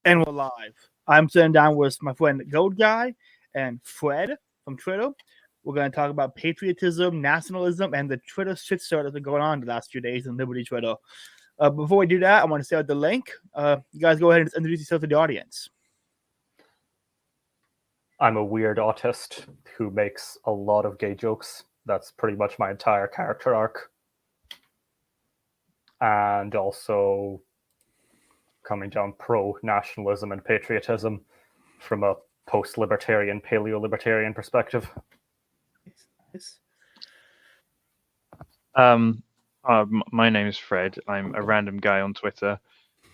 And we're live. I'm sitting down with my friend Gold Guy and Fred from Twitter. We're going to talk about patriotism, nationalism, and the Twitter shitstorm that's been going on the last few days in Liberty Twitter. Before we do that, I want to start the link. You guys go ahead and introduce yourself to the audience. I'm a weird autist who makes a lot of gay jokes. That's pretty much my entire character arc. And also coming down pro-nationalism and patriotism from a post-libertarian, paleo-libertarian perspective. Nice. My name is Fred. I'm a random guy on Twitter,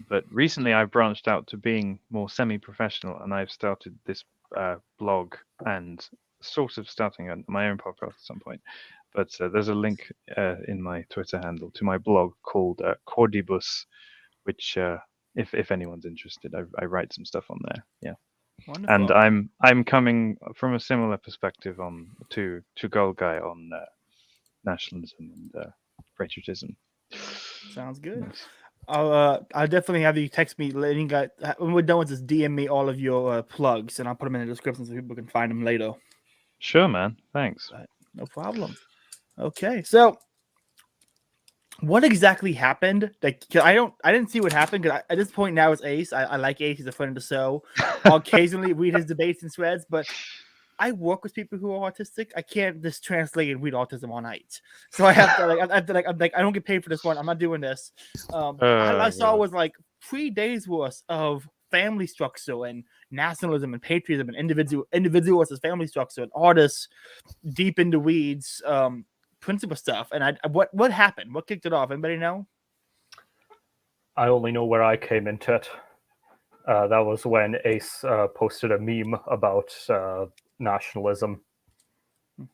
but recently I branched out to being more semi-professional, and I've started this blog and sort of starting my own podcast at some point. But there's a link in my Twitter handle to my blog called Cordibus, which if anyone's interested, I write some stuff on there. Yeah. Wonderful. And I'm coming from a similar perspective on to Gold Guy on nationalism and patriotism. Sounds good. Yes. I'll definitely have you text me letting guys when we're done with this. DM me all of your plugs, and I'll put them in the description so people can find them later. Sure, man. Thanks. No problem. Okay, so what exactly happened? Like, I didn't see what happened because at this point now it's Ace. I like Ace. He's a friend of the show. I'll occasionally read his debates and threads, but I work with people who are autistic. I can't just translate and read autism all night. So I have to I'm like I don't get paid for this one. I'm not doing this. I saw was like 3 days worth of family structure and nationalism and patriotism and individual versus family structure and artists deep into weeds. Principal stuff. And what happened? What kicked it off? Anybody know? I only know where I came into it. That was when Ace posted a meme about nationalism.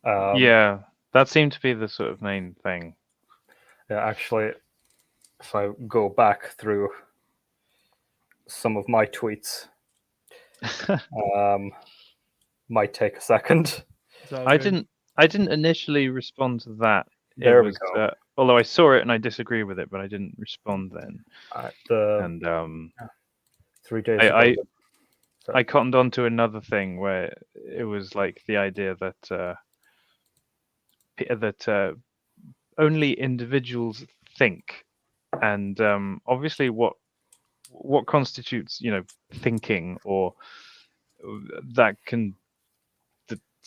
Yeah, that seemed to be the sort of main thing. Yeah, actually, if I go back through some of my tweets, might take a second. I didn't initially respond to that. There we go. Although I saw it and I disagree with it, but I didn't respond then. 3 days ago. I cottoned on to another thing where it was like the idea that only individuals think, and obviously what constitutes thinking, or that can.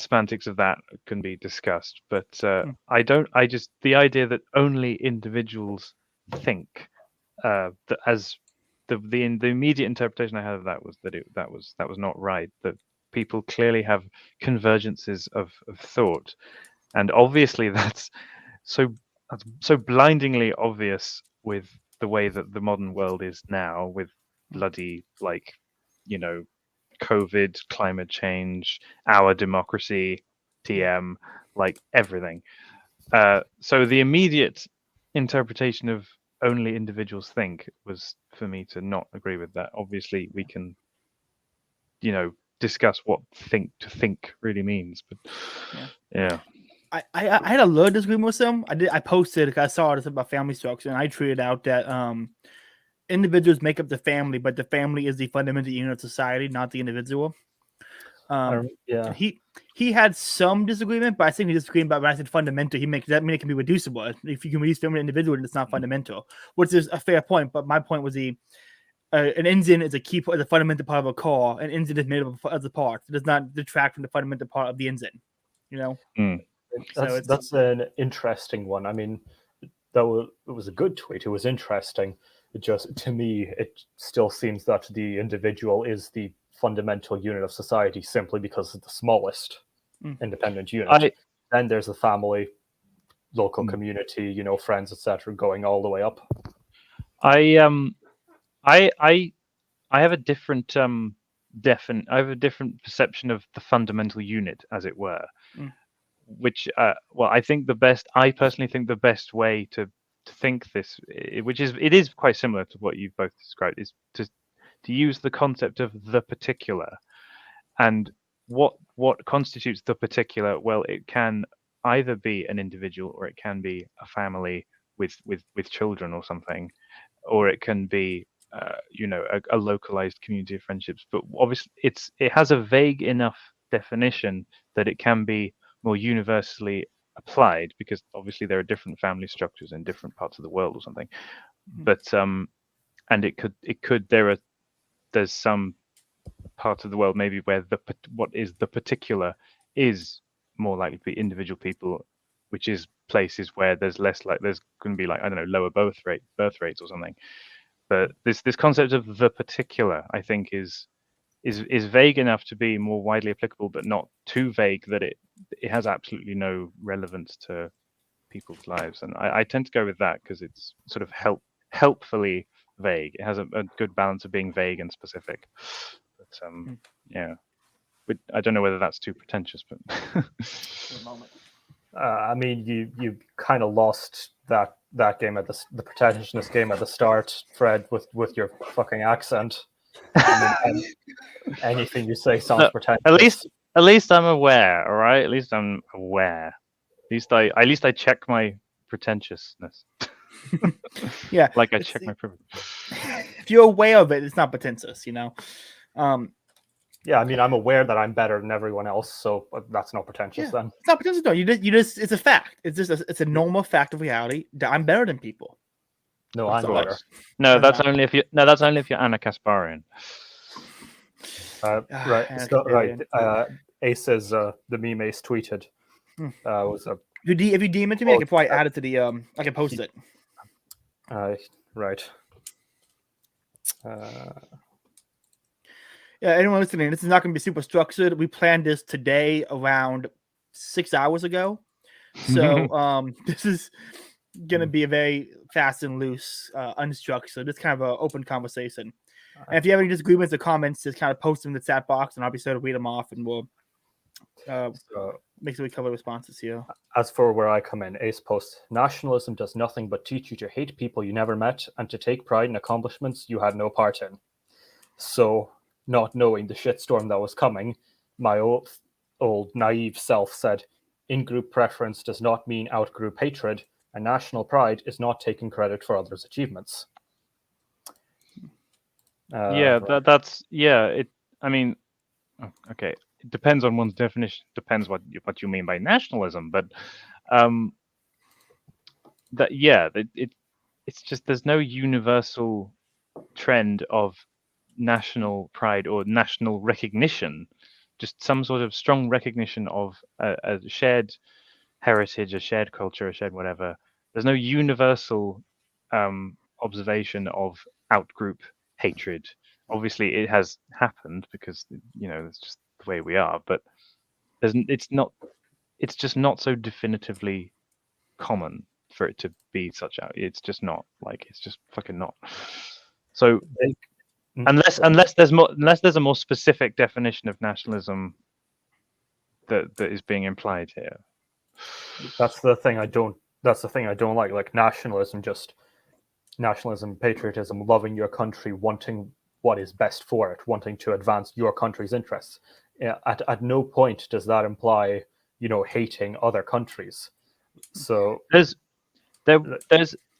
Semantics of that can be discussed, but the idea that only individuals think, that as the immediate interpretation I had of that was that was not right, that people clearly have convergences of thought, and obviously that's so blindingly obvious with the way that the modern world is now, with bloody COVID, climate change, our democracy, TM, like everything. So the immediate interpretation of only individuals think was for me to not agree with that. Obviously, we can, discuss what to think really means, but yeah. I had a little disagreement with them. I posted, I saw this about family structure, and I tweeted out that individuals make up the family, but the family is the fundamental unit of society, not the individual. Yeah. He had some disagreement, but I think he disagreed about when I said fundamental. He makes that mean it can be reducible. If you can reduce family to individual, then it's not fundamental, which is a fair point. But my point was an engine is a fundamental part of a car. An engine is made up of other parts. It does not detract from the fundamental part of the engine. That's an interesting one. I mean, it was a good tweet. It was interesting. It just, to me, it still seems that the individual is the fundamental unit of society simply because it's the smallest independent unit. Then there's the family, local community, friends, etc., going all the way up. I have a different I have a different perception of the fundamental unit, as it were, which I personally think the best way to think this, it is quite similar to what you've both described, is to use the concept of the particular. And what constitutes the particular? Well, it can either be an individual, or it can be a family with children or something, or it can be a localized community of friendships. But obviously, it has a vague enough definition that it can be more universally applied, because obviously there are different family structures in different parts of the world or something. But and there's some parts of the world maybe where what is the particular is more likely to be individual people, which is places where there's less, like there's going to be, like, I don't know, lower birth rates or something. But this concept of the particular, I think, is vague enough to be more widely applicable, but not too vague that it has absolutely no relevance to people's lives. And I tend to go with that because it's sort of helpfully vague. It has a good balance of being vague and specific. But yeah, but I don't know whether that's too pretentious, but I mean, you kind of lost that game at the pretentiousness game at the start, Fred, with your fucking accent. I mean, anything you say sounds pretentious. At least I'm aware. All right, at least I'm aware. At least I check my pretentiousness. Yeah, like I check my privilege. If you're aware of it, it's not pretentious, Yeah, I mean, I'm aware that I'm better than everyone else, so that's not pretentious then. It's not pretentious, no. You just it's a fact. It's just it's a normal fact of reality that I'm better than people. No, I'm better. No, that's only if you're Anna Kasparian. Right. So, right. Ace says the meme Ace tweeted was a. If you DM it to me, I can probably add it to the. I can post it. Right. Yeah, anyone listening, this is not going to be super structured. We planned this today around 6 hours ago, so this is going to be a very fast and loose, unstructured. It's kind of an open conversation. And if you have any disagreements or comments, just kind of post them in the chat box, and I'll be sure to read them off, and we'll make sure we cover responses here. As for where I come in, Ace posts, nationalism does nothing but teach you to hate people you never met and to take pride in accomplishments you had no part in. So, not knowing the shitstorm that was coming, my old naive self said, in-group preference does not mean out-group hatred, and national pride is not taking credit for others' achievements. That's it. I mean, okay, it depends on one's definition. Depends what you mean by nationalism, but it's just there's no universal trend of national pride or national recognition. Just some sort of strong recognition of a shared heritage, a shared culture, a shared whatever. There's no universal observation of out-group hatred. Obviously, it has happened because it's just the way we are. But it's just not so definitively common for it to be such out. It's just not, like, it's just fucking not. So unless there's a more specific definition of nationalism that is being implied here. That's the thing I don't like. Like nationalism, patriotism, loving your country, wanting what is best for it, wanting to advance your country's interests. At no point does that imply, hating other countries. So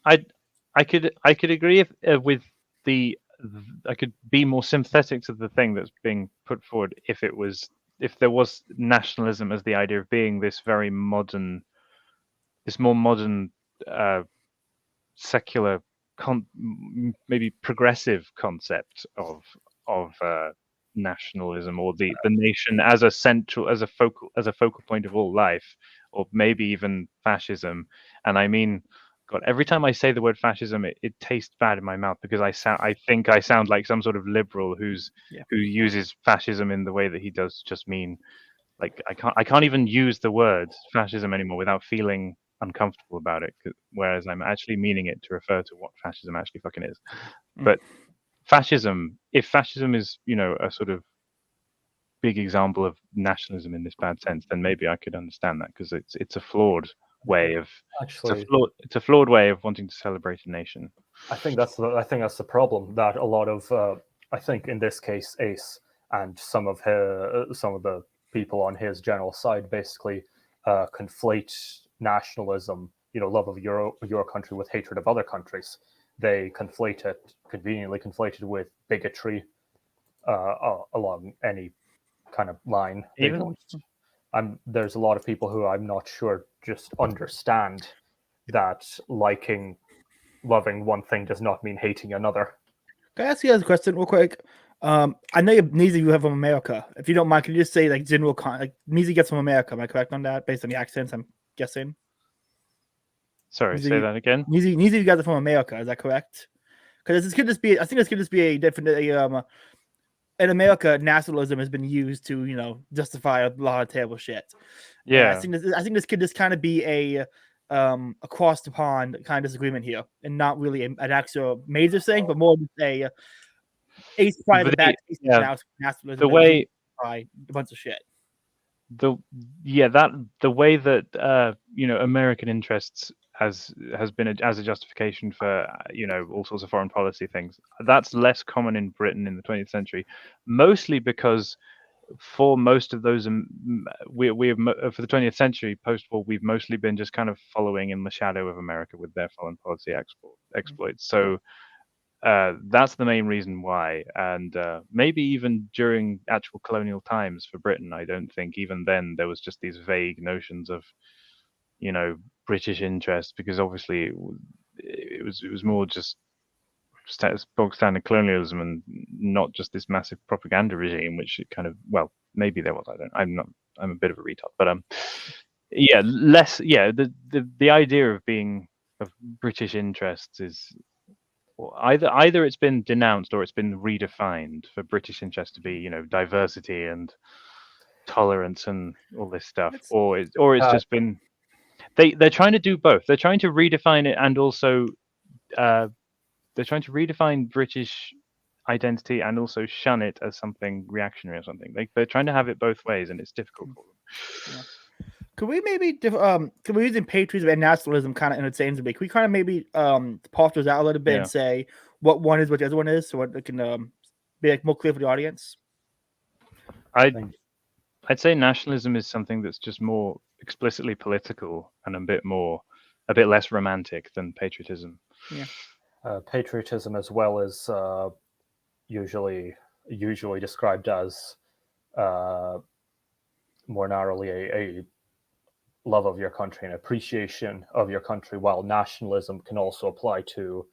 I could agree with I could be more sympathetic to the thing that's being put forward if there was nationalism as the idea of being this very modern, more modern, secular, maybe progressive concept of nationalism, or the nation as a focal point of all life, or maybe even fascism. And I mean, God, every time I say the word fascism, it tastes bad in my mouth, because I think I sound like some sort of liberal who uses fascism in the way that he does just mean, like, I can't even use the word fascism anymore without feeling uncomfortable about it, whereas I'm actually meaning it to refer to what fascism actually fucking is. But if fascism is, a sort of big example of nationalism in this bad sense, then maybe I could understand that, because it's a flawed way of it's a flawed way of wanting to celebrate a nation. I think that's the problem, that a lot of I think in this case Ace and some of the people on his general side basically conflate nationalism, love of your country, with hatred of other countries. they conveniently conflate it with bigotry along any kind of line. They Even don't. There's a lot of people who I'm not sure just understand that loving one thing does not mean hating another. Can I ask you guys a question real quick? I know neither of you have from America. If you don't mind, can you just say like general like neither gets from America? Am I correct on that based on the accents? I'm guessing. sorry, Neither say you- that again. Neither of you guys are from America. Is that correct? Because this could just be. I think this could just be a different. In America, nationalism has been used to justify a lot of terrible shit. And Yeah, I think this could just kind of be a across the pond kind of disagreement here, and not really an actual major thing, but more just a ace probably the bad taste yeah, nationalism the that way by a bunch of shit. the the way that American interests has been as a justification for all sorts of foreign policy things, that's less common in Britain in the 20th century, mostly because for most of those for the 20th century post-war, we've mostly been just kind of following in the shadow of America with their foreign policy exploits. So that's the main reason why. And maybe even during actual colonial times for Britain, I don't think even then there was just these vague notions of, British interest, because obviously it was more just bog standard colonialism and not just this massive propaganda regime, which it kind of, well, maybe there was. I'm a bit of a retard, but yeah, less. Yeah, the idea of British interests is either it's been denounced or it's been redefined for British interest to be diversity and tolerance and all this stuff, or it's just been they're trying to do both. They're trying to redefine it, and also they're trying to redefine British identity and also shun it as something reactionary or something. They're trying to have it both ways, and it's difficult for them. Yeah. Could we maybe could we using patriotism and nationalism kind of interchangeably? Can we kind of maybe pause those out a little bit and say what one is, what the other one is, so it can be like more clear for the audience? I'd say nationalism is something that's just more explicitly political and a bit less romantic than patriotism. Yeah. Patriotism, as well, is usually described as more narrowly a love of your country and appreciation of your country, while nationalism can also apply to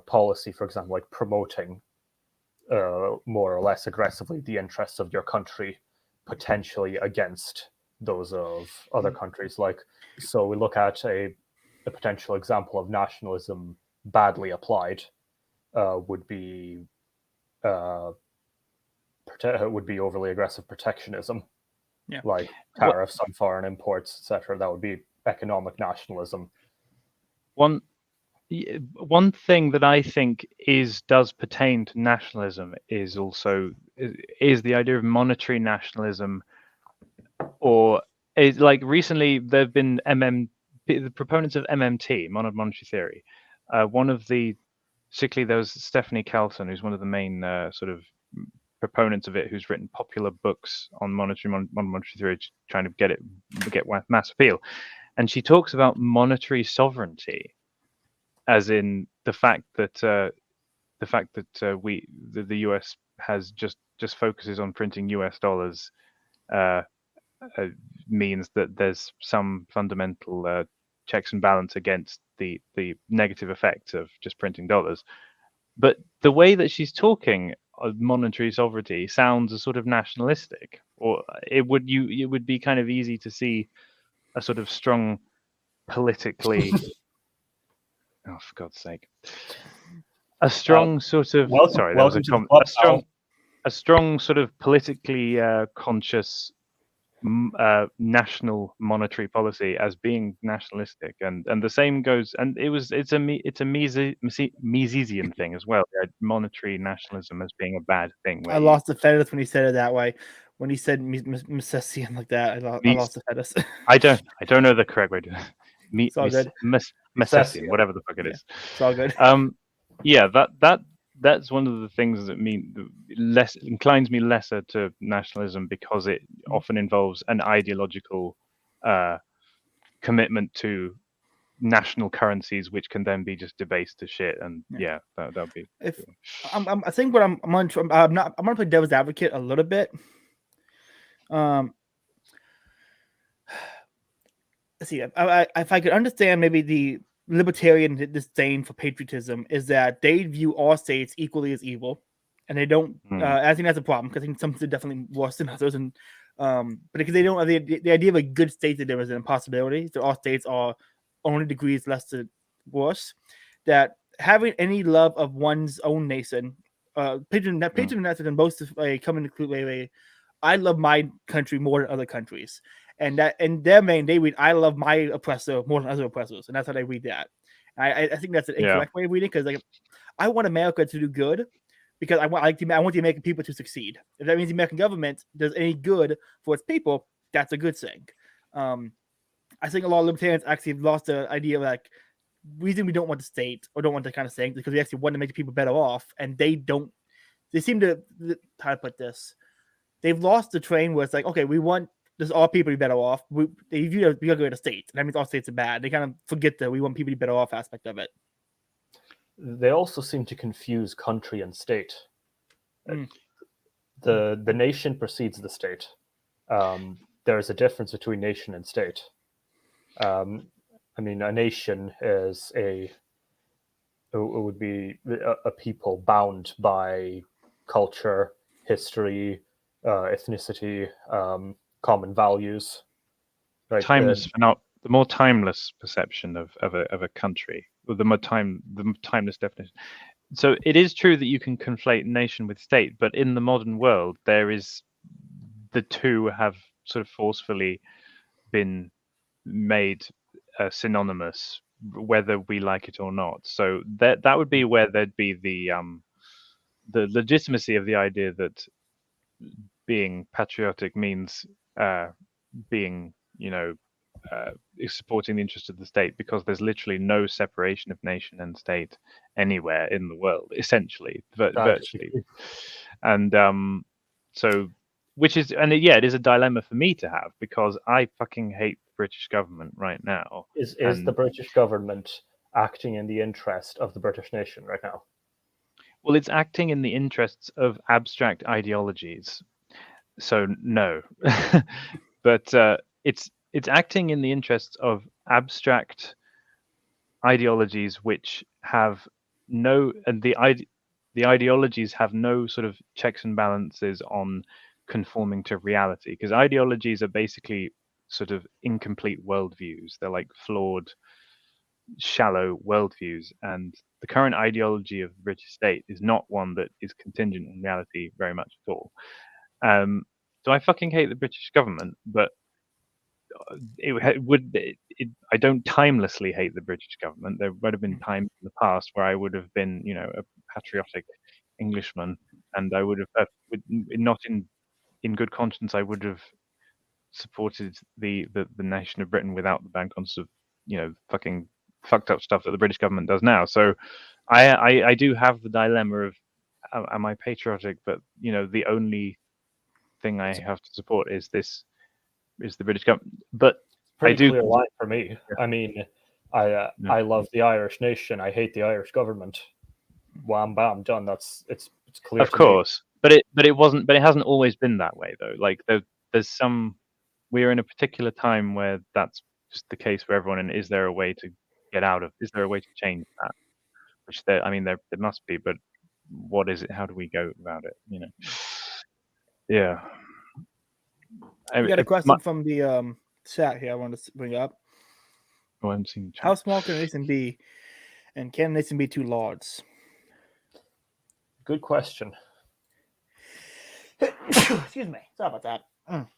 policy, for example, like promoting more or less aggressively the interests of your country, potentially against those of other countries. So we look at a potential example of nationalism badly applied would be overly aggressive protectionism, like tariffs on foreign imports, etc. That would be economic nationalism. One thing that I think does pertain to nationalism is the idea of monetary nationalism, or is like recently there have been the proponents of MMT, monetary theory. Particularly there was Stephanie Kelton, who's one of the main sort of proponents of it, who's written popular books on monetary theory, trying to get mass appeal. And she talks about monetary sovereignty, as in the fact that the US has just focuses on printing US dollars means that there's some fundamental checks and balance against the negative effects of just printing dollars. But the way that she's talking of monetary sovereignty sounds a sort of nationalistic, or it would be kind of easy to see a sort of strong politically oh, for God's sake, a strong sort of a strong sort of politically conscious national monetary policy as being nationalistic, and the same goes, and it's a Misesian thing as well, monetary nationalism as being a bad thing. I lost the fetus when he said it that way. When he said Misesian like that, I lost the fetus. I don't know the correct way to It's all good. Misesian, whatever the fuck it is. It's all good. Yeah, that's one of the things that inclines me lesser to nationalism, because it often involves an ideological commitment to national currencies, which can then be just debased to shit. And Yeah. that'll be. If I think what I'm gonna play devil's advocate a little bit. Let's see. If I could understand maybe the libertarian disdain for patriotism is that they view all states equally as evil, and they don't. I think that's a problem because I think some states are definitely worse than others, and but because they don't the idea of a good state that there is an impossibility. So all states are only degrees less to worse. That having any love of one's own nation, patriotism and both come into I love my country more than other countries. And that in their main, they read, I love my oppressor more than other oppressors. And that's how they read that. I think that's an incorrect way of reading because like I want America to do good because I want the American people to succeed. If that means the American government does any good for its people, that's a good thing. I think a lot of libertarians actually have lost the idea of like reason we don't want the state or don't want that kind of thing because we actually want to make the people better off, and they seem to, how to put this, they've lost the train where it's like, okay, we want all people to be better off. They view it, we gotta go to state. That means all states are bad. They kind of forget that we want people to be better off aspect of it. They also seem to confuse country and state. The nation precedes the state. There's a difference between nation and state. I mean, a nation is it would be a people bound by culture, history, ethnicity, common values. Right? The more timeless perception of a country, or the timeless definition. So it is true that you can conflate nation with state, but in the modern world, the two have sort of forcefully been made synonymous, whether we like it or not. So that would be where there'd be the legitimacy of the idea that being patriotic means being, supporting the interest of the state, because there's literally no separation of nation and state anywhere in the world, essentially, virtually. And so, which is, and it is a dilemma for me to have, because I fucking hate the British government right now. Is the British government acting in the interest of the British nation right now? Well, it's acting in the interests of abstract ideologies. So no, but it's acting in the interests of abstract ideologies which have no, and the ideologies have no sort of checks and balances on conforming to reality, because ideologies are basically sort of incomplete worldviews. They're like flawed, shallow worldviews, and the current ideology of the British state is not one that is contingent on reality very much at all. So I fucking hate the British government, but I don't timelessly hate the British government. There would have been times in the past where I would have been, a patriotic Englishman, and I would have, not in good conscience, I would have supported the nation of Britain without the bad conscience of, fucking fucked up stuff that the British government does now. So I do have the dilemma of, am I patriotic? But the only thing I have to support is the British government. But pretty clear line for me. I mean, I love the Irish nation. I hate the Irish government. Wham bam done. It's clear. Of course, but it wasn't. But it hasn't always been that way though. Like there's some. We're in a particular time where that's just the case for everyone. And is there a way to get out of? Is there a way to change that? Which there must be. But what is it? How do we go about it? Yeah. We got a question from the chat here I wanted to bring up. I haven't seen the chat. How small can a nation be, and can a nation be too large? Good question. Excuse me. Sorry about that. I'm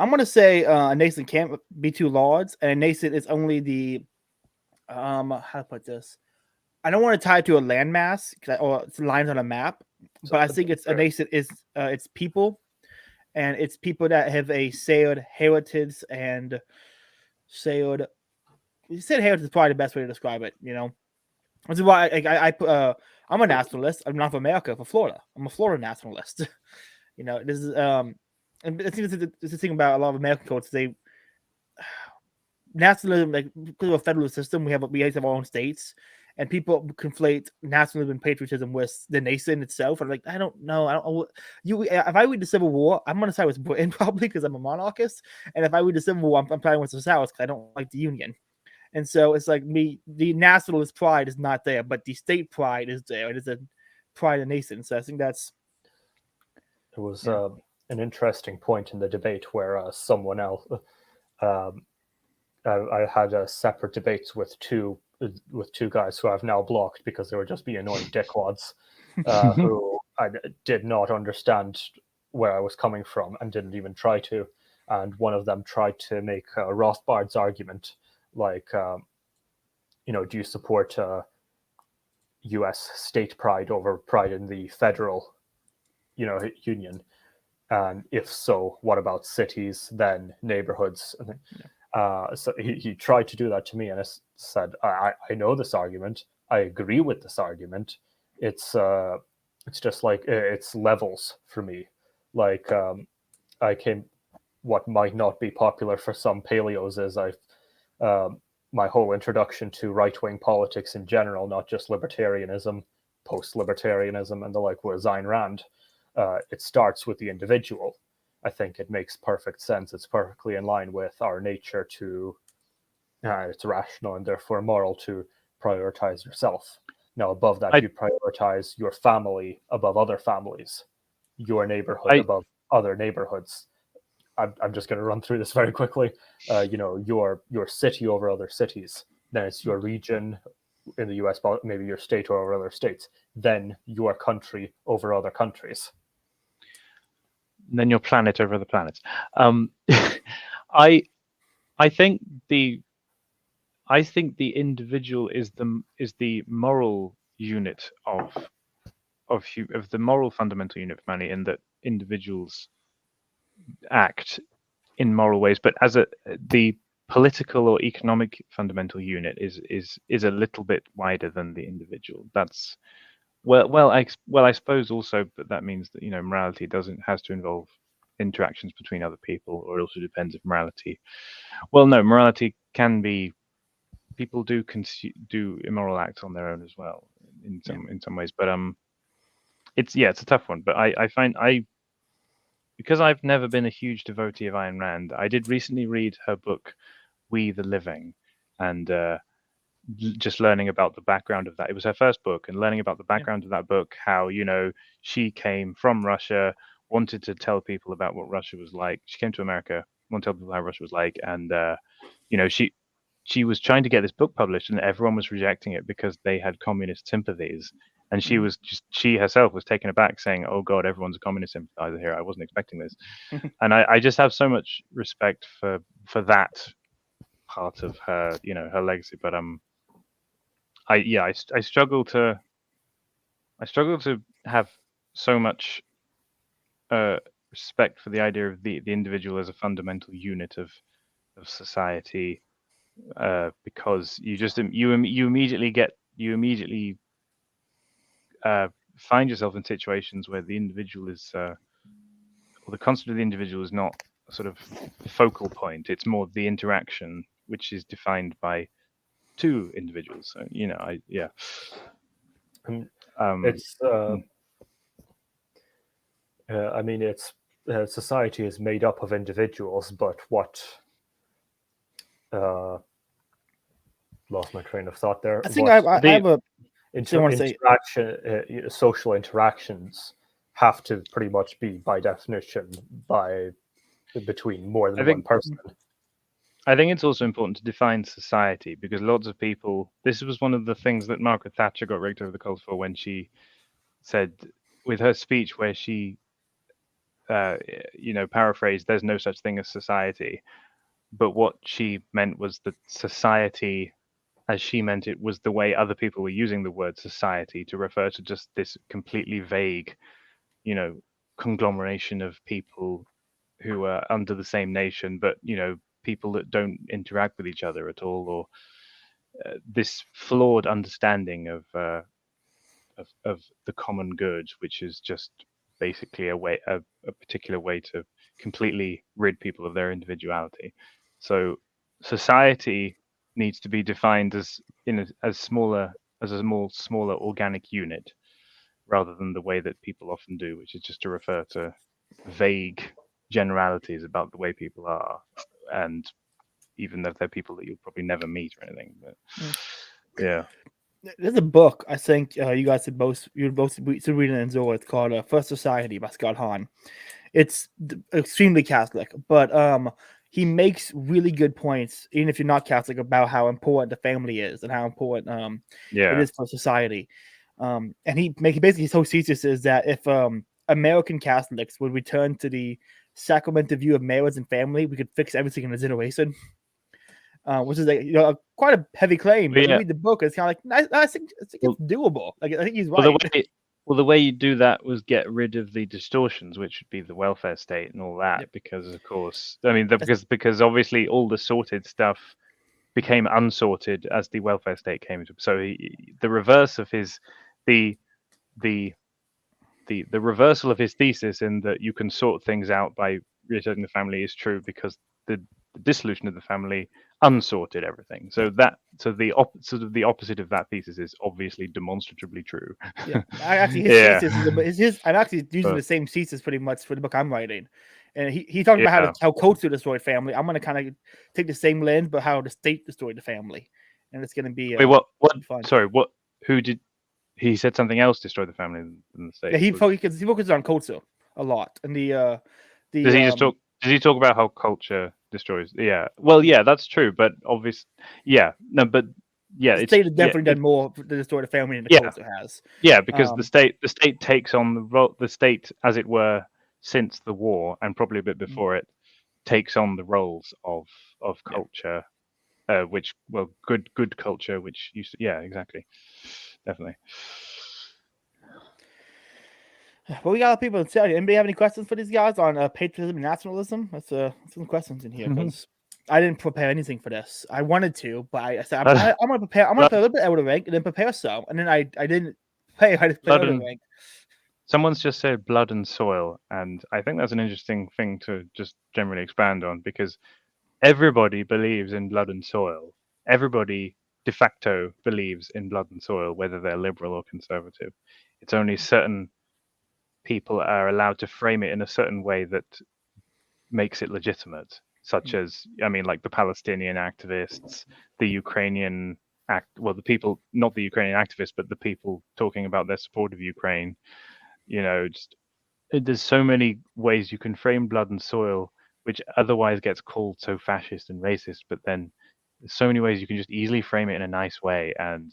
going to say a nation can't be too large, and a nation is only the how to put this. I don't want to tie it to a landmass or it's lines on a map, but I think it's a nation is it's people. And it's people that have a shared heritage and shared. You said heritage is probably the best way to describe it. This is why I'm a nationalist. I'm not for America, for Florida. I'm a Florida nationalist. This is and this is the thing about a lot of American cultures. nationalism, like because of a federal system, we have our own states, and people conflate nationalism and patriotism with the nation itself. And like, I don't know. I don't. If I read the Civil War, I'm gonna side with Britain probably because I'm a monarchist. And if I read the Civil War, I'm siding with the South because I don't like the Union. And so it's like the nationalist pride is not there, but the state pride is there. It is a pride of nation. So I think that's It was an interesting point in the debate where someone else, I had separate debates with two guys who I've now blocked because they were just being annoying dickwads, who I did not understand where I was coming from and didn't even try to. And one of them tried to make Rothbard's argument, like, do you support U.S. state pride over pride in the federal, union? And if so, what about cities, then neighborhoods? So he tried to do that to me, and I said, I know this argument. I agree with this argument. It's just like it's levels for me. Like what might not be popular for some paleos is my whole introduction to right-wing politics in general, not just libertarianism, post-libertarianism, and the like was Ayn Rand. It starts with the individual. I think it makes perfect sense. It's perfectly in line with our nature to, it's rational and therefore moral to prioritize yourself. Now, above that, you prioritize your family above other families, your neighborhood above other neighborhoods. I'm just going to run through this very quickly. Your city over other cities. Then it's your region in the US, maybe your state over other states. Then your country over other countries. And then your planet over other planets. I think the individual is the moral unit of the moral fundamental unit of humanity, in that individuals act in moral ways, but as the political or economic fundamental unit is a little bit wider than the individual. That's I suppose also, but that means that morality has to involve interactions between other people, or it also depends if morality. Well, no, morality can be, people do immoral acts on their own as well in some ways, but it's a tough one. But I find because I've never been a huge devotee of Ayn Rand, I did recently read her book We the Living, and just learning about the background of that. It was her first book, and learning about the background of that book, how she came from Russia, wanted to tell people about what Russia was like. She came to America, wanted to tell people how Russia was like, and she was trying to get this book published, and everyone was rejecting it because they had communist sympathies. And she herself was taken aback, saying, "Oh God, everyone's a communist sympathizer here. I wasn't expecting this." And I just have so much respect for that part of her, her legacy. But I struggle to have so much respect for the idea of the individual as a fundamental unit of society, because you immediately find yourself in situations where the individual is or the concept of the individual is not a sort of focal point. It's more the interaction, which is defined by two individuals. So it's society is made up of individuals, but what lost my train of thought there. I think I have a social interactions have to pretty much be by definition between more than one person. I think it's also important to define society, because lots of people, this was one of the things that Margaret Thatcher got raked over the coals for when she said, with her speech where she paraphrased, "There's no such thing as society," but what she meant was that society, as she meant it, was the way other people were using the word society to refer to just this completely vague, conglomeration of people who are under the same nation, but people that don't interact with each other at all, or this flawed understanding of the common good, which is just basically a particular way to completely rid people of their individuality. So society needs to be defined as smaller as a smaller organic unit, rather than the way that people often do, which is just to refer to vague generalities about the way people are, and even though they're people that you'll probably never meet or anything. But yeah. There's a book I think you guys should both read it in Zola. It's called First Society by Scott Hahn. It's extremely Catholic, but he makes really good points, even if you're not Catholic, about how important the family is and how important it is for society. And basically his whole thesis is that if American Catholics would return to the sacramental view of marriage and family, we could fix everything in a generation. Which is like quite a heavy claim, but you read the book, it's kind of like I think it's doable. Like I think he's right. The way you do that was get rid of the distortions, which would be the welfare state and all that, because of course, I mean, because obviously all the sorted stuff became unsorted as the welfare state came into. So the reverse of his the reversal of his thesis in that you can sort things out by resetting the family is true, because the dissolution of the family unsorted everything. So the opposite of that thesis is obviously demonstrably true. Yeah, thesis is I'm actually using the same thesis pretty much for the book I'm writing, and he talked about how culture destroyed family. I'm going to kind of take the same lens, but how the state destroyed the family, and it's going to be wait, what fun. Sorry, what? Who did? He said something else destroyed the family in the state. Yeah, he focuses on culture a lot, and the does he talk about how culture destroys? Yeah, well, yeah, that's true, but obviously, the state has definitely done more to destroy the family than the culture has. Yeah, because the state takes on the role, the state, as it were, since the war and probably a bit before it, takes on the roles of culture, which good culture, which exactly, definitely. Well, we got a lot of people in chat. Anybody have any questions for these guys on patriotism and nationalism? That's some questions in here, because I didn't prepare anything for this. I wanted to, but I said I'm going to prepare. I'm going to play a little bit out of rank and then prepare some, and then I didn't play. I just played out of rank. Someone's just said blood and soil, and I think that's an interesting thing to just generally expand on, because everybody believes in blood and soil. Everybody de facto believes in blood and soil, whether they're liberal or conservative. It's only certain people are allowed to frame it in a certain way that makes it legitimate, such as, I mean, like the Palestinian activists, the Ukrainian the people, not the Ukrainian activists, but the people talking about their support of Ukraine. There's so many ways you can frame blood and soil, which otherwise gets called so fascist and racist, but then there's so many ways you can just easily frame it in a nice way, and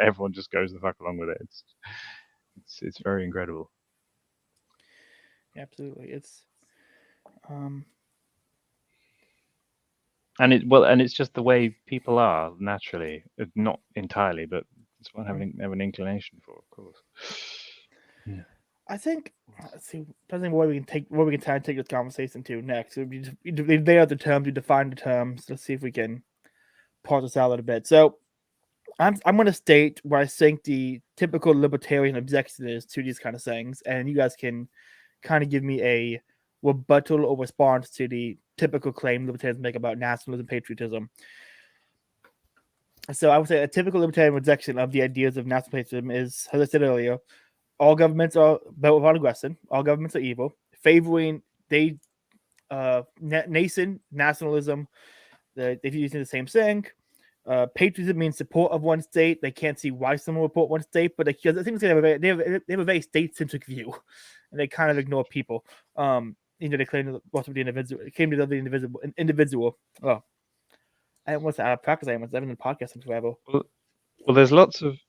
everyone just goes the fuck along with it. It's very incredible. Absolutely, it's and it's just the way people are naturally, not entirely, but it's what I have an inclination for, of course. Yeah. I think let's see, depending on where we can try and take this conversation to next. We lay out the terms, we define the terms. Let's see if we can parse this out a little bit. So I'm going to state where I think the typical libertarian objection is to these kind of things, and you guys can kind of give me a rebuttal or response to the typical claim libertarians make about nationalism, patriotism. So I would say a typical libertarian rejection of the ideas of national patriotism is, as I said earlier, all governments are built without aggression. All governments are evil. Favoring nation nationalism, they're using the same thing. Patriotism means support of one state. They can't see why someone would support one state, but I think they have a very state-centric view, and they kind of ignore people. They claim to worship the individual. It came to love the individual. Oh, I almost out of practice. I haven't been podcasting forever. Well, there's lots of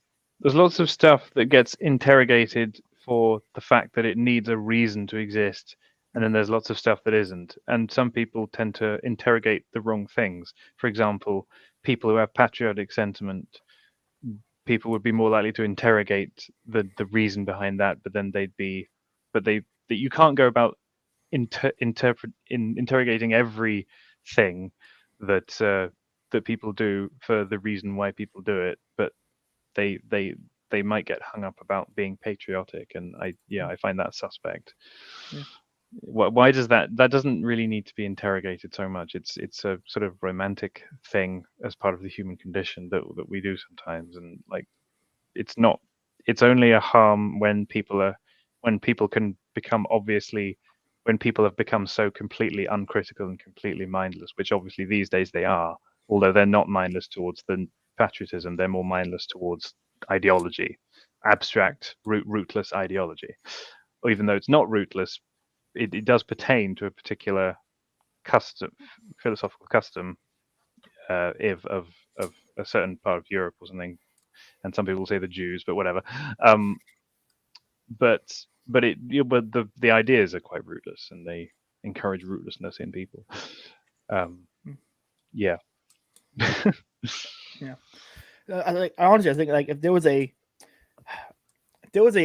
stuff that gets interrogated for the fact that it needs a reason to exist, and then there's lots of stuff that isn't. And some people tend to interrogate the wrong things. For example, people who have patriotic sentiment, people would be more likely to interrogate the reason behind that, but then you can't go about interrogating everything that people do for the reason why people do it, but they might get hung up about being patriotic, and I find that suspect. Yeah. Why does that doesn't really need to be interrogated so much? It's a sort of romantic thing as part of the human condition that we do sometimes, and like it's not. It's only a harm when people can become obviously, when people have become so completely uncritical and completely mindless, which obviously these days they are, although they're not mindless towards the patriotism, they're more mindless towards ideology, abstract, rootless ideology. Or even though it's not rootless, it does pertain to a particular custom, philosophical custom, if of a certain part of Europe or something. And some people say the Jews, but whatever. But the ideas are quite rootless, and they encourage rootlessness in people. Yeah. Yeah. Honestly, I think like if there was a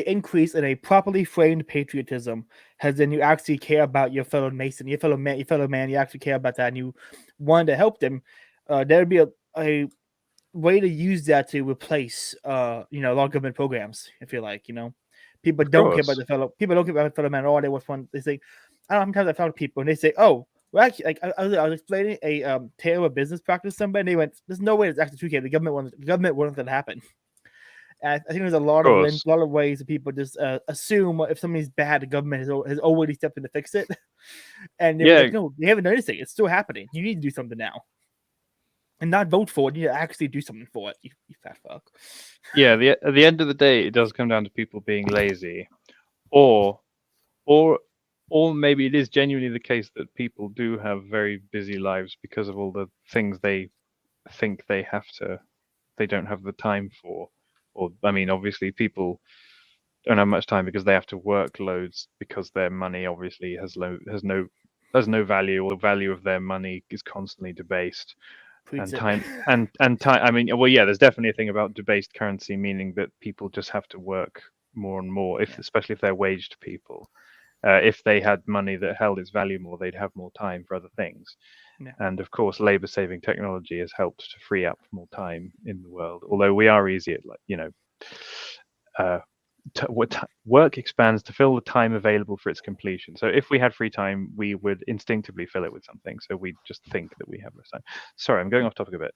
increase in a properly framed patriotism, as in you actually care about your fellow Mason, your fellow man, you actually care about that, and you wanted to help them, there would be a way to use that to replace a lot of government programs. I feel like people don't care about people don't care about fellow man at all. They want fun. They say, I don't know, sometimes I found people and they say, oh, well, actually, like I was explaining a tale of business practice to somebody, and they went, there's no way it's actually true. The government wants that to happen. And I think there's a lot of ways that people just assume if something's bad, the government has already stepped in to fix it. And they were like, no, they haven't done anything. It's still happening. You need to do something now. And not vote for it. You need to actually do something for it. You fat fuck. Yeah, at the end of the day, it does come down to people being lazy, or maybe it is genuinely the case that people do have very busy lives because of all the things they think they don't have the time for. Or I mean, obviously, people don't have much time because they have to work loads because their money obviously has no value, or the value of their money is constantly debased. And time. I mean, well, yeah, there's definitely a thing about debased currency, meaning that people just have to work more and more, especially if they're waged people. If they had money that held its value more, they'd have more time for other things. Yeah. And of course, labor-saving technology has helped to free up more time in the world. Although we are easy at, work expands to fill the time available for its completion. So if we had free time, we would instinctively fill it with something. So we just think that we have less time. Sorry, I'm going off topic a bit.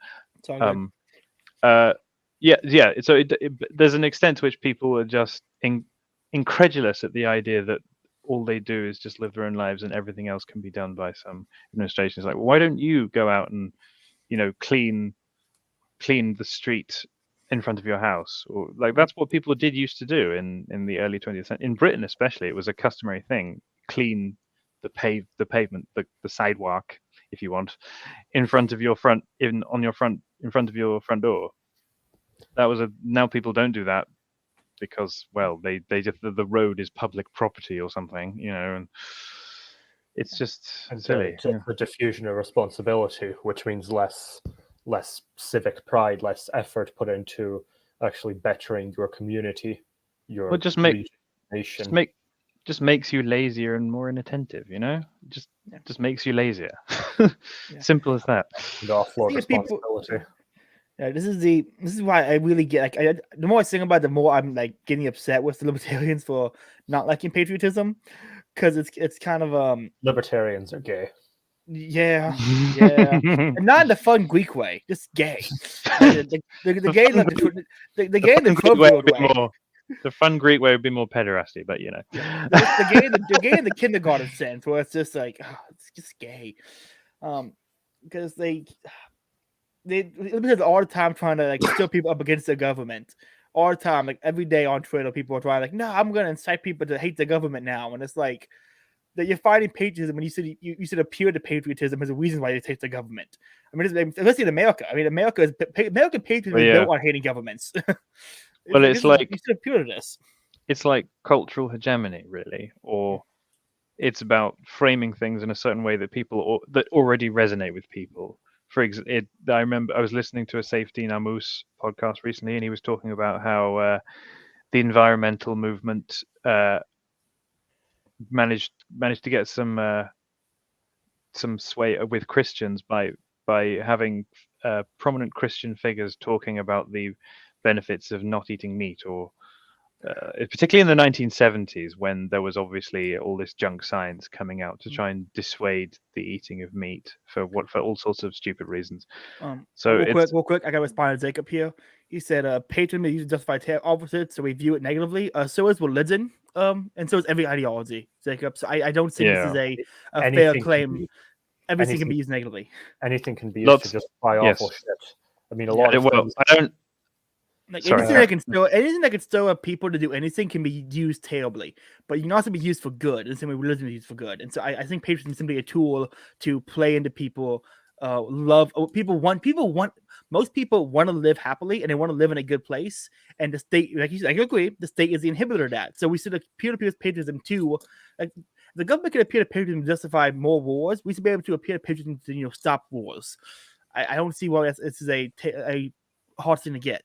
Yeah. So there's an extent to which people are just incredulous at the idea that all they do is just live their own lives and everything else can be done by some administration. It's like, well, why don't you go out and clean the street in front of your house? Or like that's what people used to do in the early 20th century. In Britain especially, it was a customary thing. Clean the pavement, the sidewalk, if you want, in front of your front door. That was now people don't do that because, well, they just, the road is public property or something, and it's just silly. The diffusion of responsibility, which means less civic pride, less effort put into actually bettering your community, your nation. Just makes you lazier and more inattentive, just makes you lazier. Simple as that. The offload responsibility. Yeah, this is why I really get the more I think about it, the more I'm like getting upset with the libertarians for not liking patriotism, because it's kind of libertarians are gay. Yeah, and not in the fun Greek way, just gay. The gay in the gay in the Trump way. The fun Greek way would be more pederasty, but the gay in the kindergarten sense, where it's just like, it's just gay, because they all the time trying to stir people up against the government. All the time, like every day on Twitter, people are trying no, I'm gonna incite people to hate the government now, and it's like that you're fighting patriotism, and you should appeal to patriotism as a reason why you hate the government. I mean, especially in America. I mean, American patriotism is built on hating governments. Well, it's like you should appeal to this. It's like cultural hegemony, really, or it's about framing things in a certain way that that already resonate with people. For example, I remember I was listening to a Safety Namus podcast recently, and he was talking about how the environmental movement managed to get some sway with Christians by having prominent Christian figures talking about the benefits of not eating meat, or particularly in the 1970s, when there was obviously all this junk science coming out to try and dissuade the eating of meat for all sorts of stupid reasons. So real quick, I got to respond to Jacob here. He said, "Patriotism is used to justify opposites, so we view it negatively. So is religion, and so is every ideology, Jacob. So I don't think this is a fair Anything claim. Everything can anything- be used negatively. Anything can be used to justify awful shit. I mean, a lot of things. I don't. Like Sorry, anything that can stir up people to do anything can be used terribly, but you can also be used for good. And the same way religion is used for good. And so I think patriotism is simply a tool to play into people. Love most people want to live happily and they want to live in a good place. And the state, like you said, I agree, the state is the inhibitor of that. So we see the peer-to-peer patriotism too. Like the government can appear to patriotism to justify more wars. We should be able to appear to patriotism to stop wars. I don't see why this is a hard thing to get.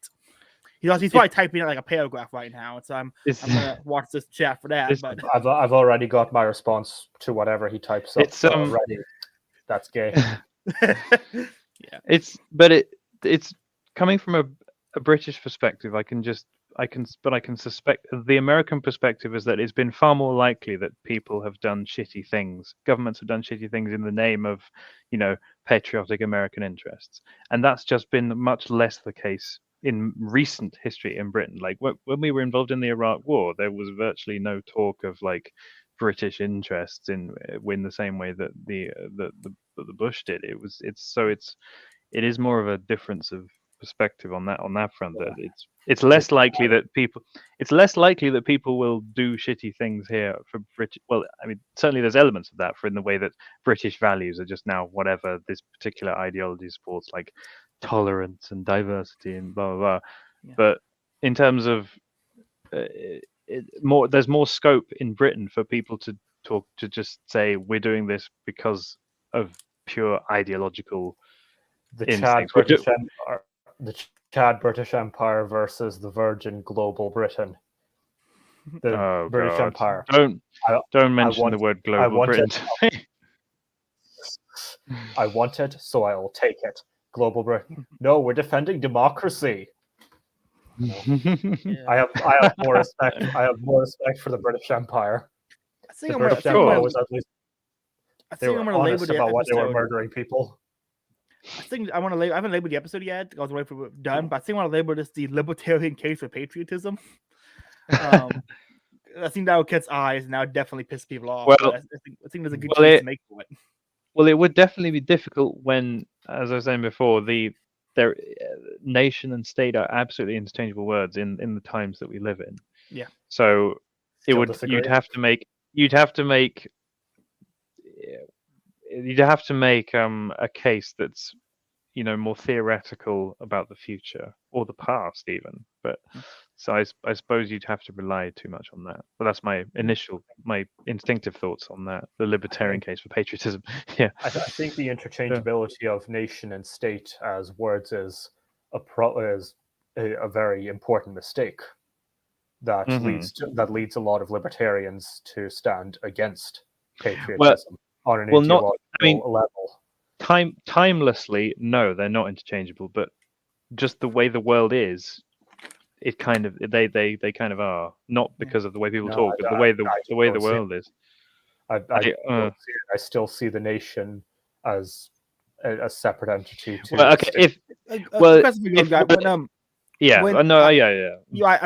He's probably typing out like a paragraph right now, so I'm gonna watch this chat for that. But I've already got my response to whatever he types up already. That's gay. Yeah, it's coming from a British perspective. I can suspect the American perspective is that it's been far more likely that people have done shitty things. Governments have done shitty things in the name of, patriotic American interests, and that's just been much less the case in recent history in Britain. Like when we were involved in the Iraq War, there was virtually no talk of like British interests in the same way that the Bush did. It is more of a difference of perspective on that front. That it's less likely that people will do shitty things here for British. Well, I mean, certainly there's elements of that, for in the way that British values are just now whatever this particular ideology supports, like tolerance and diversity and blah blah blah. Yeah. But in terms of there's more scope in Britain for people to just say we're doing this because of pure ideological instincts. The Chad British Empire versus the Virgin Global Britain. The British Empire. Don't mention the word global Britain to me. I want it, so I will take it. Global Britain. No, we're defending democracy. Yeah. I have more respect. I have more respect for the British Empire. I think the I'm British gonna Empire was at least they were honest about what they were murdering people. I think I haven't labeled the episode yet. I was waiting for it done, but I think I want to label this the libertarian case for patriotism. I think that would catch eyes and that would definitely piss people off. Well, I think there's a good case to make for it. Well, it would definitely be difficult when, as I was saying before, their nation and state are absolutely interchangeable words in the times that we live in. Yeah. So Disagree. you'd have to make a case that's more theoretical about the future or the past even. But so I suppose you'd have to rely too much on that. But that's my instinctive thoughts on that, the libertarian case for patriotism. Yeah, I think the interchangeability of nation and state as words is a very important mistake that leads a lot of libertarians to stand against patriotism on an ideological level. Timelessly, no, they're not interchangeable, but just the way the world is, it kind of they kind of are, not because of the way people talk, but the way the world is. I still see the nation as a separate entity too. Well, okay, I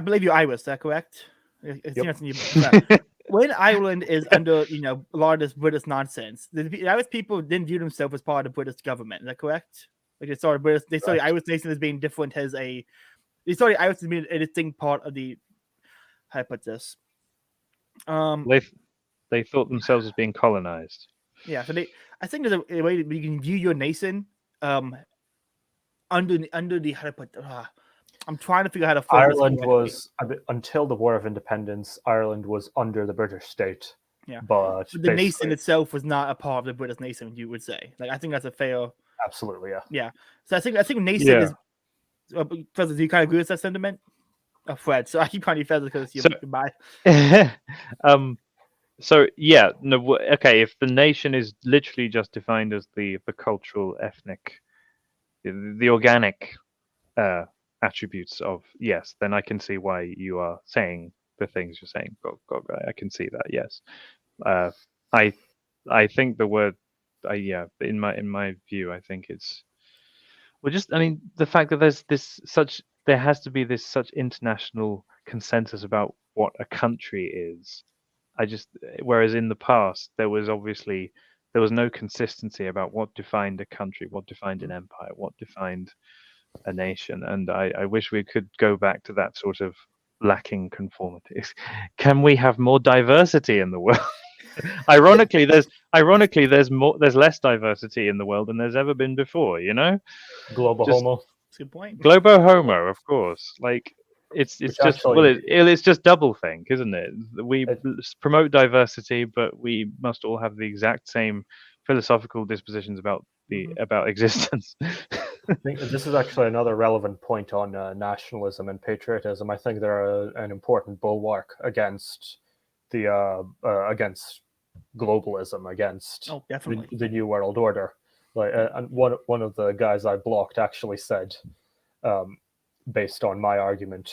believe you're Irish. Is that correct? Yep. When Ireland is under, a lot of this British nonsense, the Irish people didn't view themselves as part of the British government. Is that correct? Like they saw the Irish nation as being different they saw the Irish as being a distinct part of the. How do I put this? They thought themselves as being colonized. Yeah, so I think there's a way that you can view your nation under the how to put. I'm trying to figure out how to frame Ireland was, until the War of Independence, Ireland was under the British state. Yeah, but the nation itself was not a part of the British nation. You would say, like, I think that's a fair. Absolutely, yeah. Yeah, so I think nation is. Fez, do you kind of agree with that sentiment? Oh, Fred. So I keep calling you Fez because you're goodbye. So yeah, no, okay. If the nation is literally just defined as the cultural, ethnic, the organic attributes of, yes, then I can see why you are saying the things you're saying. God, I can see that. Yes, I think the word, yeah, in my view, I think it's I mean, the fact that there has to be this such international consensus about what a country is. Whereas in the past there was no consistency about what defined a country, what defined an empire, what defined a nation, and I wish we could go back to that sort of lacking conformity. Can we have more diversity in the world? Ironically, there's less diversity in the world than there's ever been before. Global Just homo. That's a good point. globo homo, of course. Like it's Which just actually- it's just doublethink, isn't it? We It- promote diversity, but we must all have the exact same philosophical dispositions about about existence. I think this is actually another relevant point on nationalism and patriotism. I think they're an important bulwark against against globalism, against definitely. the new world order. Like, and one of the guys I blocked actually said, based on my argument,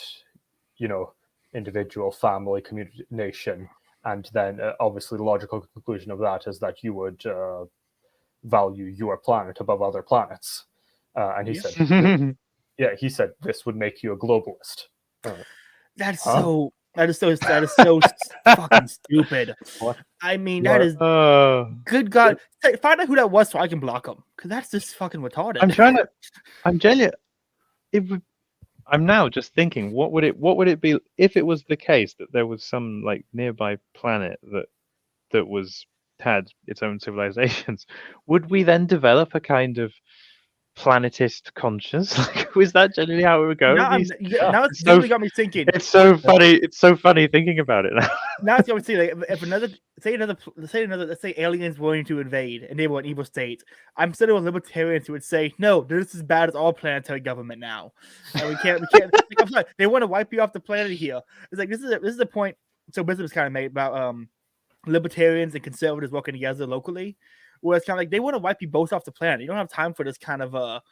individual, family, community, nation, and then obviously the logical conclusion of that is that you would value your planet above other planets. And he said, he said this would make you a globalist. That is so fucking stupid. What? I mean, that is good God. Find out who that was so I can block him, because that's just fucking retarded. I'm genuine. I'm now just thinking, what would it be if it was the case that there was some like nearby planet that had its own civilizations? Would we then develop a kind of planetist conscience? Like, was that generally how it would go? Now it's really got me thinking. It's so funny. It's so funny thinking about it now. Now it's got me thinking. Like, if let's say aliens were going to invade and they were an evil state, I'm sitting with libertarians who would say, no, this is as bad as all planetary government now, and we can't. Like, I'm sorry, they want to wipe you off the planet here. It's like this is the point. So Wisdom was kind of made about libertarians and conservatives working together locally, where it's kind of like they want to wipe you both off the planet. You don't have time for this kind of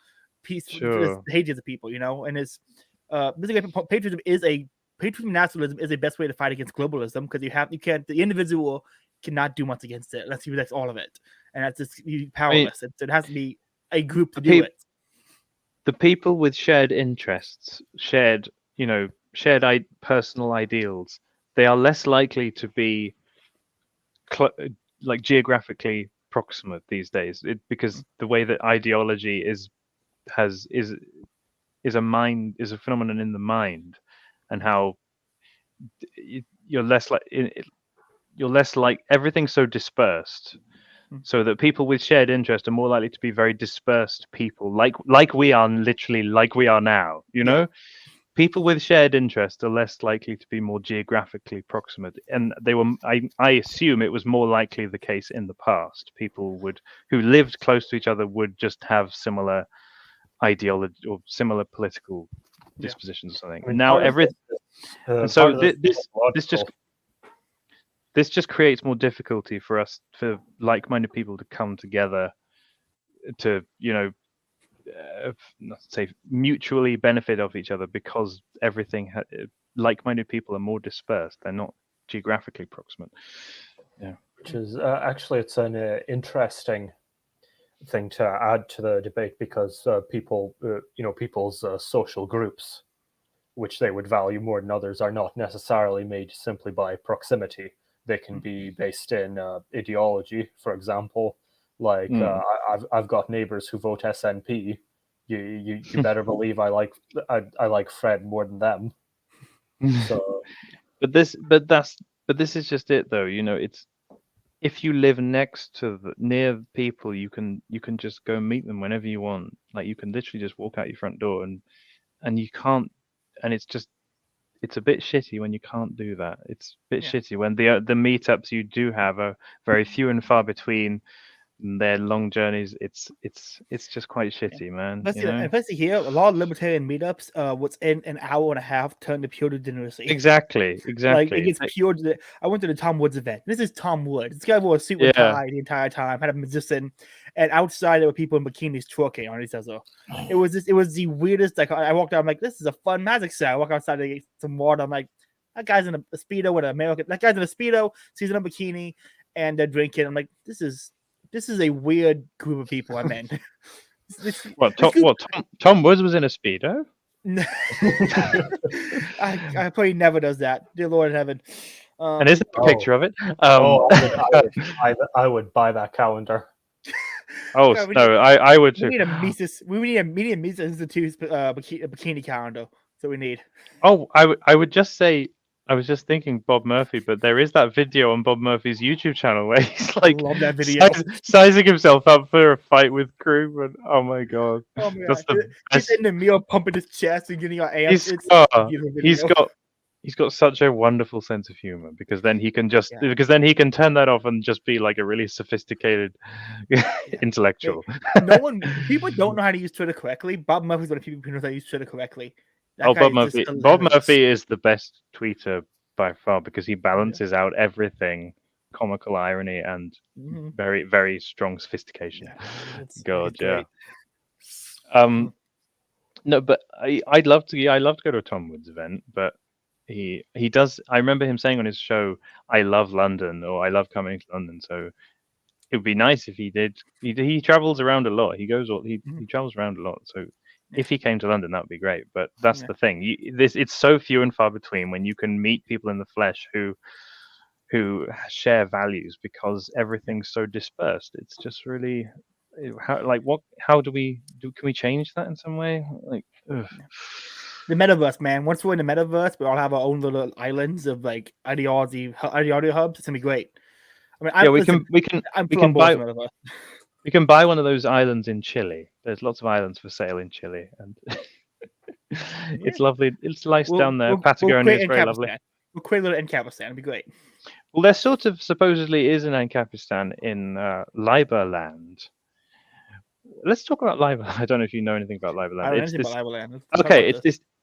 peace, Sure. hatred of people, and it's patriotism and nationalism is the best way to fight against globalism, because the individual cannot do much against it unless he protects all of it, and that's just powerless. It has to be a group to do it. The people with shared interests, shared personal ideals, they are less likely to be like geographically proximate these days, because the way that ideology is a phenomenon in the mind, and how you're less like everything's so dispersed, so that people with shared interest are more likely to be very dispersed people, like we are, literally like we are now. People with shared interest are less likely to be more geographically proximate, and I assume it was more likely the case in the past. People who lived close to each other would just have similar ideology or similar political dispositions or something. I mean, Now this just creates more difficulty for like-minded people to come together to not to say mutually benefit of each other, because like-minded people are more dispersed. They're not geographically proximate. Yeah, which is actually, it's an interesting thing to add to the debate, because people's social groups, which they would value more than others, are not necessarily made simply by proximity. They can be based in ideology, for example. Like I've got neighbors who vote SNP. You better believe I like Fred more than them. So, but this is just it, though. It's, if you live near people, you can just go meet them whenever you want. Like, you can literally just walk out your front door, and you can't. And it's a bit shitty when you can't do that. It's a bit shitty when the meetups you do have are very few and far between. Their long journeys, it's just quite shitty, man. Especially here, a lot of libertarian meetups, within an hour and a half turn to pure degeneracy. Exactly. Like, it gets pure. I went to the Tom Woods event. This is Tom Woods. This guy wore a suit and tie the entire time, had a musician, and outside there were people in bikinis twerking on each other. It was the weirdest. Like, I walked out, I'm like, this is a fun magic show. I walk outside to get some water. I'm like, That guy's in a Speedo with an American. That guy's in a Speedo, she's in a bikini, and they're drinking. I'm like, this is a weird group of people I'm in. Tom Woods was in a Speedo? I probably never does that. Dear Lord in heaven. And is there a picture of it? I would buy that calendar. Oh God, no, I would too. We need a Mises Institute bikini calendar. So we need. Oh, I would just say, I was just thinking Bob Murphy, but there is that video on Bob Murphy's YouTube channel where he's like Love that video. sizing himself up for a fight with Krugman. Oh my god. Oh my That's god. the He's best. in the mirror pumping his chest and getting our amps. He's got such a wonderful sense of humor because then he can just Yeah. because then he can turn that off and just be like a really sophisticated intellectual. People don't know how to use Twitter correctly. Bob Murphy's one of the people who knows how to use Twitter correctly. Bob Murphy is the best tweeter by far because he balances out everything, comical irony and very, very strong sophistication. God, yeah. No, but I'd love to go to a Tom Woods event, but he does. I remember him saying on his show, "I love London" or "I love coming to London." So it would be nice if he did. He travels around a lot. He travels around a lot. So if he came to London, that would be great. But that's the thing. It's so few and far between when you can meet people in the flesh who share values because everything's so dispersed. It's just really how do we can we change that in some way? Like the metaverse, man. Once we're in the metaverse, we all have our own little islands of like ideology hubs. It's gonna be great. I mean, we can buy one of those islands in Chile. There's lots of islands for sale in Chile, and it's lovely. It's nice down there. Patagonia is very lovely. We'll create a little Ancapistan. It'd be great. Well, there sort of supposedly is an Ancapistan in Liberland. Let's talk about Liberland. I don't know if you know anything about Liberland. I don't know anything about Liberland. Okay,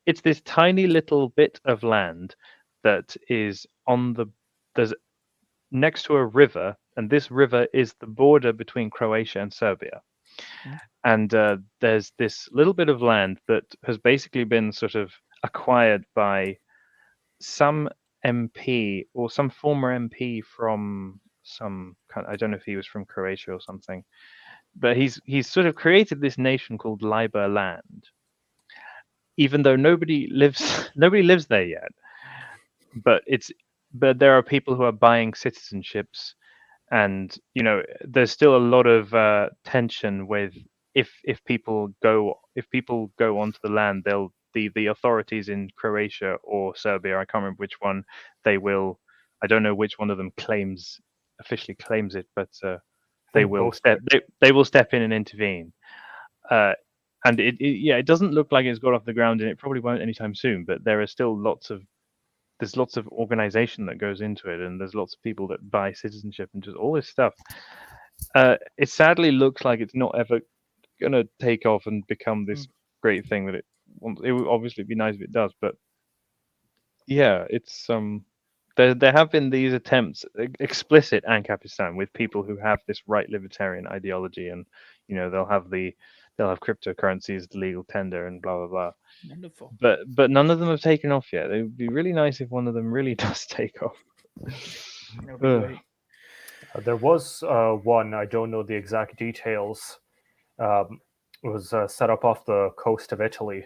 it's this tiny little bit of land that is there's next to a river, and this river is the border between Croatia and Serbia. And there's this little bit of land that has basically been sort of acquired by some MP or some former MP from some kind. I don't know if he was from Croatia or something, but he's sort of created this nation called Liberland, even though nobody lives there yet. But there are people who are buying citizenships, and there's still a lot of tension with if people go onto the land, the authorities in Croatia or Serbia, I can't remember which one, they will. I don't know which one of them officially claims it, but they will step in and intervene. And it doesn't look like it's got off the ground, and it probably won't anytime soon. But there are still lots of organization that goes into it, and there's lots of people that buy citizenship and just all this stuff. It sadly looks like it's not ever going to take off and become this great thing that it would obviously be nice if it does, but yeah, it's there have been these attempts, explicit Ancapistan, with people who have this right libertarian ideology, and they'll have cryptocurrency as the legal tender and blah blah blah. Wonderful. But none of them have taken off yet. It would be really nice if one of them really does take off. There was one, I don't know the exact details. It was set up off the coast of Italy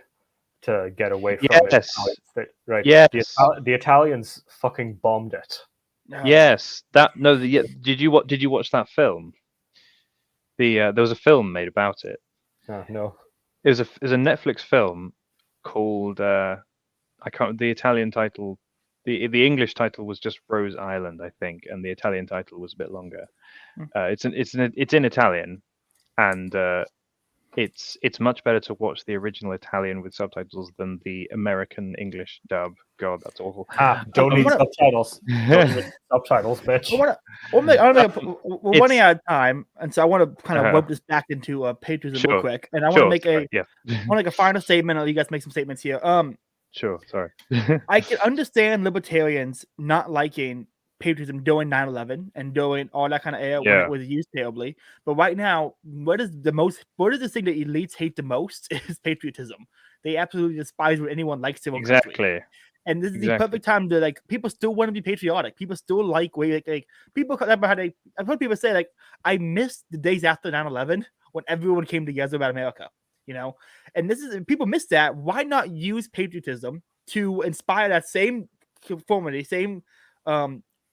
to get away from it. Right. Yes. The Italians fucking bombed it. Yes. Did you watch that film? There was a film made about it. No. It was a Netflix film called the Italian title. The English title was just Rose Island, I think, and the Italian title was a bit longer. It's in Italian, and it's much better to watch the original Italian with subtitles than the American English dub. God, that's awful. Don't need subtitles. Don't need subtitles, bitch. We're running out of time, and so I want to kind of rope this back into patriotism real quick, and I want to make a final statement. I'll let you guys make some statements here. Sure. Sorry. I can understand libertarians not liking patriotism during 9/11 and during all that kind of era when Yeah. it was used terribly. But right now, what is the thing that elites hate the most is patriotism. They absolutely despise when anyone likes their own country. Exactly. And this is the Exactly. perfect time to like people still want to be patriotic. People still like way like people remember how I've heard people say like I miss the days after 9/11 when everyone came together about America, you know. And this is people miss that. Why not use patriotism to inspire that same conformity, same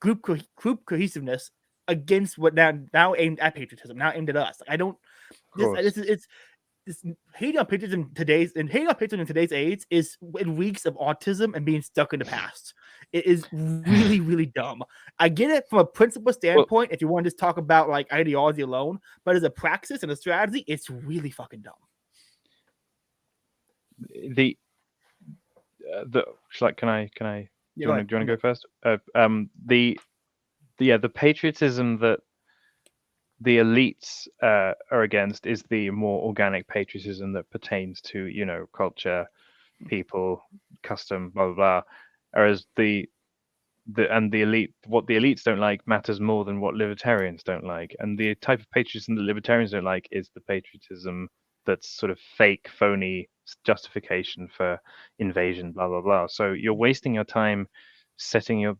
group cohesiveness against what now aimed at patriotism, now aimed at us. Like, I don't Of course. this hating on patriotism in today's age is it reeks of autism and being stuck in the past. It is really, really dumb. I get it from a principle standpoint if you want to just talk about like ideology alone, but as a praxis and a strategy, it's really fucking dumb. The can I do you want to go first? The patriotism that the elites are against is the more organic patriotism that pertains to, you know, culture, people, custom, blah blah blah. Whereas the elite, what the elites don't like matters more than what libertarians don't like. And the type of patriotism that libertarians don't like is the patriotism that's sort of fake, phony justification for invasion, blah blah blah. So you're wasting your time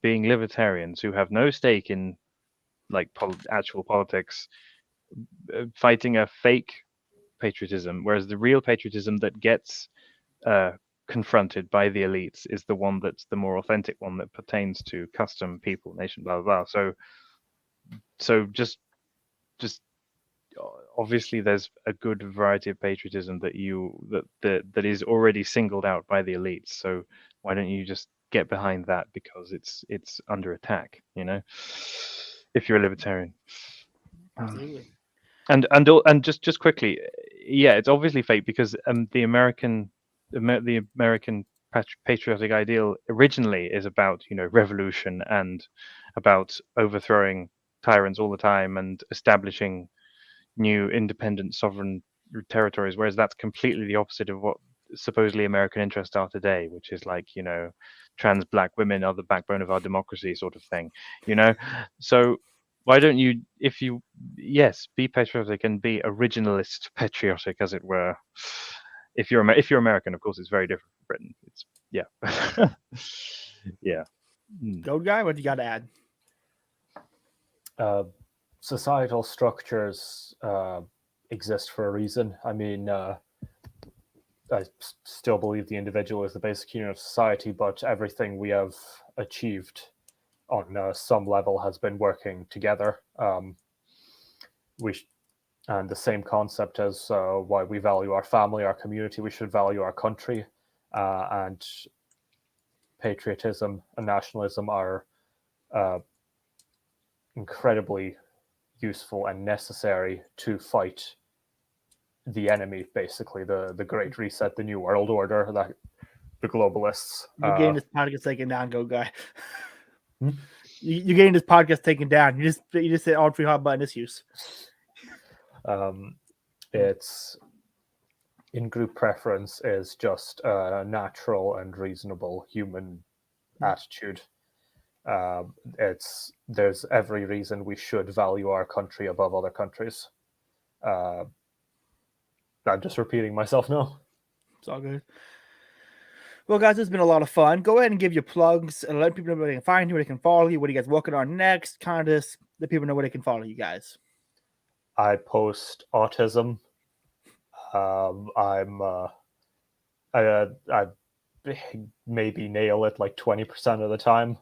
being libertarians who have no stake in like actual politics, fighting a fake patriotism, whereas the real patriotism that gets confronted by the elites is the one that's the more authentic one that pertains to custom, people, nation, blah blah blah. So just obviously there's a good variety of patriotism that is already singled out by the elites. So why don't you just get behind that, because it's under attack, you know, if you're a libertarian. Absolutely. And just quickly, yeah, it's obviously fake because the American patriotic ideal originally is about, you know, revolution and about overthrowing tyrants all the time and establishing new independent sovereign territories, whereas that's completely the opposite of what supposedly American interests are today, which is like, you know, trans black women are the backbone of our democracy sort of thing, you know. So why don't you, yes, be patriotic and be originalist patriotic, as it were. If you're American, of course, it's very different from Britain. It's yeah. Go guy, what do you got to add? Societal structures exist for a reason. I mean, I still believe the individual is the basic unit of society, but everything we have achieved on some level has been working together. And the same concept as why we value our family, our community, we should value our country, and patriotism and nationalism are incredibly useful and necessary to fight the enemy, basically the Great Reset, the New World Order, the globalists. You're getting this podcast taken down, go guy. You're getting this podcast taken down. You just said all three hot button issues. It's in-group preference is just a natural and reasonable human attitude. There's every reason we should value our country above other countries. I'm just repeating myself now. It's all good. Well, guys, it's been a lot of fun. Go ahead and give your plugs and let people know where they can find you, where they can follow you, what are you guys working on next. Kind of let people know where they can follow you guys. I post autism. I maybe nail it like 20% of the time.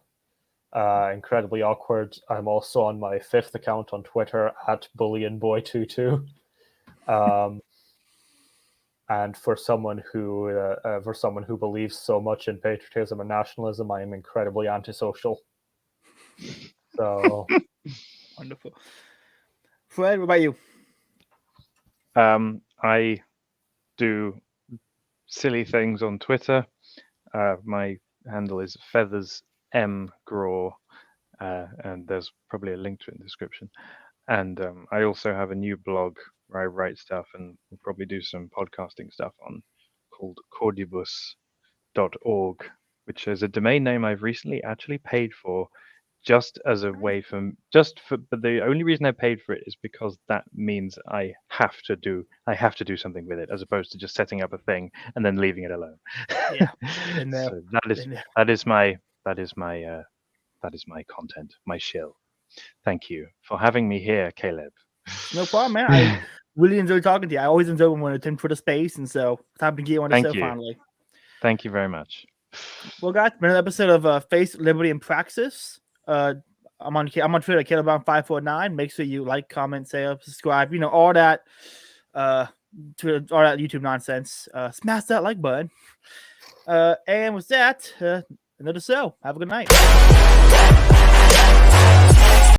Incredibly awkward. I'm also on my 5th account on Twitter at BullionBoy22. And for someone who believes so much in patriotism and nationalism, I am incredibly antisocial. So wonderful. Fred, what about you? I do silly things on Twitter. My handle is feathersmgraw, and there's probably a link to it in the description. And I also have a new blog where I write stuff and we'll probably do some podcasting stuff on, called cordibus.org, which is a domain name I've recently actually paid for just as a way but the only reason I paid for it is because that means I have to do something with it, as opposed to just setting up a thing and then leaving it alone. Yeah. And So that is my content, my shill. Thank you for having me here, Caleb. no problem, man. I really enjoyed talking to you. I always enjoy when it's in for the space, and so it's happy to get you on the Thank show you. finally. Thank you very much. Well, guys, been an episode of Faith, Liberty, and Praxis. I'm on Twitter, Caleb549. Make sure you like, comment, say, subscribe. You know, all that Twitter, all that YouTube nonsense. Smash that like button. And with that, another show. Have a good night.